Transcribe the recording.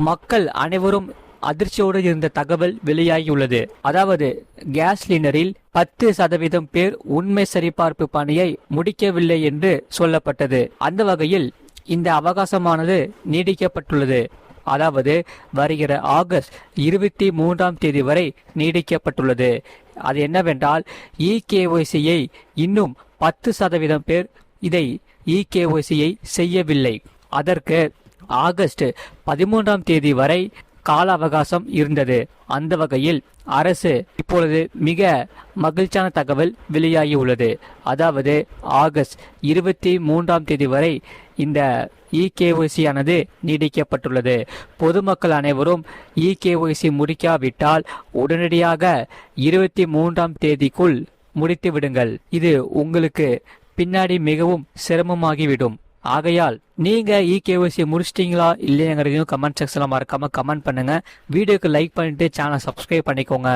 மக்கள் அனைவரும் அதிர்ச்சியோடு இருந்த தகவல் வெளியாகியுள்ளது. அதாவது கேஸ் சிலிண்டரில் 10% பேர் உண்மை சரிபார்ப்பு பணியை முடிக்கவில்லை என்று சொல்லப்பட்டது. அந்த வகையில் இந்த அவகாசமானது நீடிக்கப்பட்டுள்ளது. அதாவது வருகிற ஆகஸ்ட் 23ஆம் தேதி வரை நீடிக்கப்பட்டுள்ளது. அது என்னவென்றால் இகேஒய்சியை இன்னும் 10% பேர் இதை இகேஒய்சியை செய்யவில்லை. அதற்கு ஆகஸ்ட் 13ஆம் தேதி வரை கால அவகாசம் இருந்தது. அந்த வகையில் அரசு இப்பொழுது மிக மகிழ்ச்சியான தகவல் வெளியாகி உள்ளது. அதாவது ஆகஸ்ட் 23ஆம் தேதி வரை இந்த இகேஒய்சி ஆனது நீடிக்கப்பட்டுள்ளது. பொதுமக்கள் அனைவரும் இகேஒய்சி முடிக்காவிட்டால் உடனடியாக 23ஆம் தேதிக்குள் முடித்து விடுங்கள். இது உங்களுக்கு பின்னாடி மிகவும் சிரமமாகிவிடும். ஆகையால் நீங்க இகேஒய்சி முடிச்சிட்டீங்களா இல்லையாங்கிறதையும் கமெண்ட் செக்ஷன்ல மறக்காம கமெண்ட் பண்ணுங்க. வீடியோக்கு லைக் பண்ணிட்டு சேனலை சப்ஸ்கிரைப் பண்ணிக்கோங்க.